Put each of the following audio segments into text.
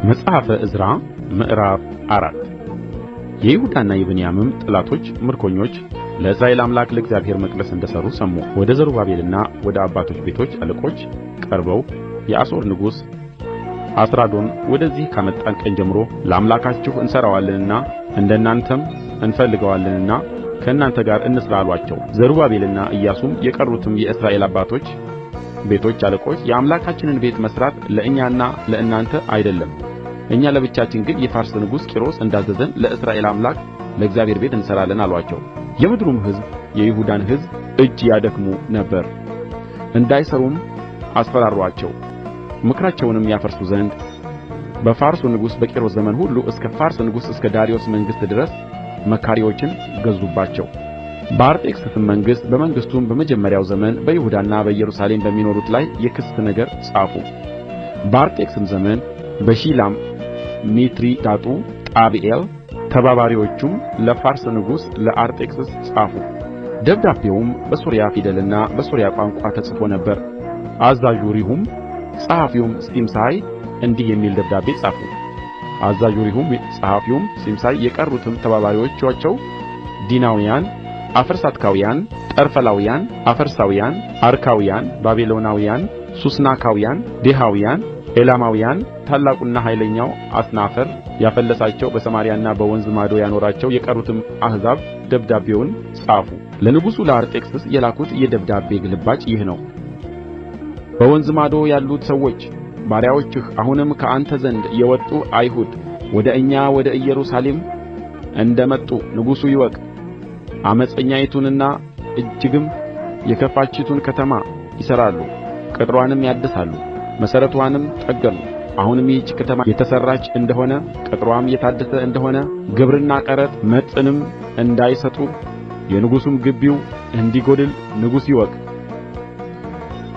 መጽሐፈ ዕዝራ ምዕራፍ 4 የይሁዳና የብንያምም ጠላቶች ምርኮኞች ለእስራኤል አምላክ ለእግዚአብሔር መቅደስ እንደ ሠሩ ሰሙ። ወደ ዘሩባቤልና ወደ አባቶች ቤቶች አለቆች ቀርበው የአሦር ንጉሥ አስራዶን ወደዚህ ካመጣን ቀን ጀምሮ ለአምላካችሁ እንሠራዋለንና እንደ እናንተም እንፈልገዋለንና ከእናንተ ጋር እንሥራ አሉአቸው። ዘሩባቤልና ኢያሱም የቀሩትም የእስራኤል አባቶች ቤቶች አለቆች የአምላካችንን ቤት መሥራት ለእኛና ለእናንተ አይደለም፣ እኛ ለብቻችን ግን የፋርስ ንጉሥ ቂሮስ እንዳዘዘን ለእስራኤል አምላክ ለእግዚአብሔር ቤት እንሠራለን አሉአቸው። የምድሩም ሕዝብ የይሁዳን ሕዝብ እጅ ያደክሙ ነበር፣ እንዳይሠሩም አስፈራሩአቸው። ምክራቸውንም ያፈርሱ ዘንድ በፋርሱ ንጉሥ በቂሮስ ዘመን ሁሉ እስከ ፋርስ ንጉሥ እስከ ዳርዮስ መንግሥት ድረስ መካሪዎችን ገዙባቸው። በአርጤክስስም መንግሥት በመንግሥቱም በመጀመሪያው ዘመን በይሁዳና በኢየሩሳሌም በሚኖሩት ላይ የክስ ነገር ጻፉ። በአርጤክስስም ዘመን በሺላም ሚትሪዳጡ ጣብኤል ተባባሪዎቹም ለፋርስ ንጉሥ ለአርጤክስስ ጻፉ። ደብዳቤውም በሶርያ ፊደልና በሶርያ ቋንቋ ተጽፎ ነበር። አዛዡ ሪሁም ጸሐፊውም ሲምሳይ እንዲህ የሚል ደብዳቤ ጻፉ። አዛዡ ሪሁም ጸሐፊውም ሲምሳይ የቀሩትም ተባባሪዎቻቸው ዲናውያን፣ አፈርሳትካውያን፣ ጠርፈላውያን፣ አፈርሳውያን፣ አርካውያን፣ ባቢሎናውያን፣ ሱስናካውያን፣ ዴሃውያን፣ ኤላማውያን ታላቁና ኃይለኛው አስናፈር ያፈለሳቸው በሰማርያና በወንዝ ማዶ ያኖራቸው የቀሩትም አሕዛብ ደብዳቤውን ጻፉ። ለንጉሡ ለአርጤክስስ የላኩት የደብዳቤ ግልባጭ ይህ ነው። በወንዝ ማዶ ያሉት ሰዎች ባሪያዎችህ አሁንም ከአንተ ዘንድ የወጡ አይሁድ ወደ እኛ ወደ ኢየሩሳሌም እንደ መጡ ንጉሡ ይወቅ። ዓመፀኛይቱንና እጅግም የከፋቺቱን ከተማ ይሠራሉ፣ ቅጥሯንም ያድሳሉ፣ መሠረትዋንም ጠገኑ። አሁንም ይህች ከተማ የተሠራች እንደሆነ ቅጥርዋም የታደሰ እንደሆነ ግብርና ቀረጥ መጥንም እንዳይሰጡ የንጉሡም ግቢው እንዲጐድል ንጉሡ ይወቅ።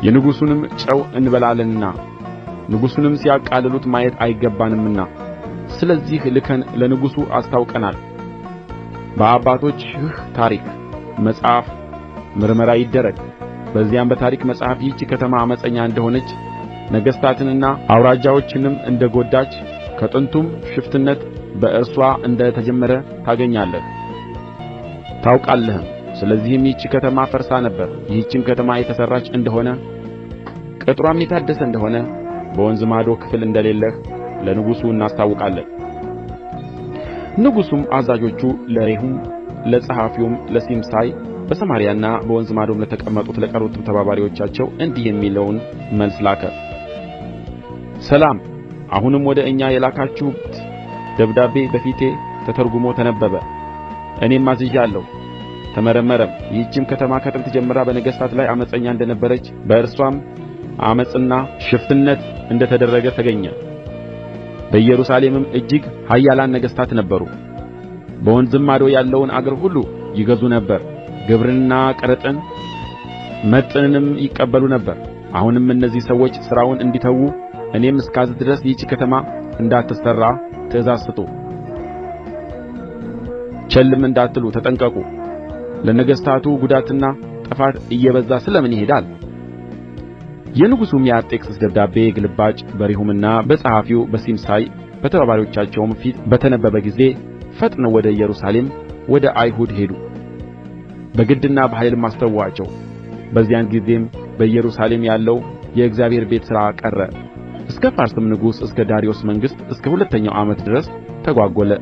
የንጉሡንም ጨው እንበላለንና ንጉሡንም ሲያቃልሉት ማየት አይገባንምና ስለዚህ ልከን ለንጉሡ አስታውቀናል። በአባቶችህ ታሪክ መጽሐፍ ምርመራ ይደረግ። በዚያም በታሪክ መጽሐፍ ይህች ከተማ ዓመፀኛ እንደሆነች ነገሥታትንና አውራጃዎችንም እንደ ጐዳች ከጥንቱም ሽፍትነት በእርስዋ እንደ ተጀመረ ታገኛለህ ታውቃለህም። ስለዚህም ይህች ከተማ ፈርሳ ነበር። ይህችም ከተማ የተሠራች እንደሆነ ቅጥሯም የታደሰ እንደሆነ በወንዝ ማዶ ክፍል እንደሌለህ ለንጉሡ እናስታውቃለን። ንጉሡም አዛዦቹ ለሬሁም ለጸሐፊውም ለሲምሳይ በሰማርያና በወንዝ ማዶም ለተቀመጡት ለቀሩትም ተባባሪዎቻቸው እንዲህ የሚለውን መልስ ላከ። ሰላም። አሁንም ወደ እኛ የላካችሁት ደብዳቤ በፊቴ ተተርጕሞ ተነበበ። እኔም አዝዣለሁ፣ ተመረመረም። ይህችም ከተማ ከጥንት ጀምራ በነገሥታት ላይ ዓመፀኛ እንደ ነበረች በእርስዋም ዓመፅና ሽፍትነት እንደ ተደረገ ተገኘ። በኢየሩሳሌምም እጅግ ኃያላን ነገሥታት ነበሩ። በወንዝም ማዶ ያለውን አገር ሁሉ ይገዙ ነበር። ግብርንና ቀረጥን መጥንንም ይቀበሉ ነበር። አሁንም እነዚህ ሰዎች ሥራውን እንዲተዉ እኔም እስካዝዝ ድረስ ይህች ከተማ እንዳትሠራ ትእዛዝ ስጡ። ቸልም እንዳትሉ ተጠንቀቁ። ለነገሥታቱ ጉዳትና ጥፋት እየበዛ ስለምን ይሄዳል? የንጉሡም የአርጤክስስ ደብዳቤ ግልባጭ በሬሁምና በጸሐፊው በሲምሳይ በተባባሪዎቻቸውም ፊት በተነበበ ጊዜ ፈጥነው ወደ ኢየሩሳሌም ወደ አይሁድ ሄዱ፣ በግድና በኃይልም አስተዉአቸው። በዚያን ጊዜም በኢየሩሳሌም ያለው የእግዚአብሔር ቤት ሥራ ቀረ። እስከ ፋርስም ንጉሥ እስከ ዳርዮስ መንግሥት እስከ ሁለተኛው ዓመት ድረስ ተጓጐለ።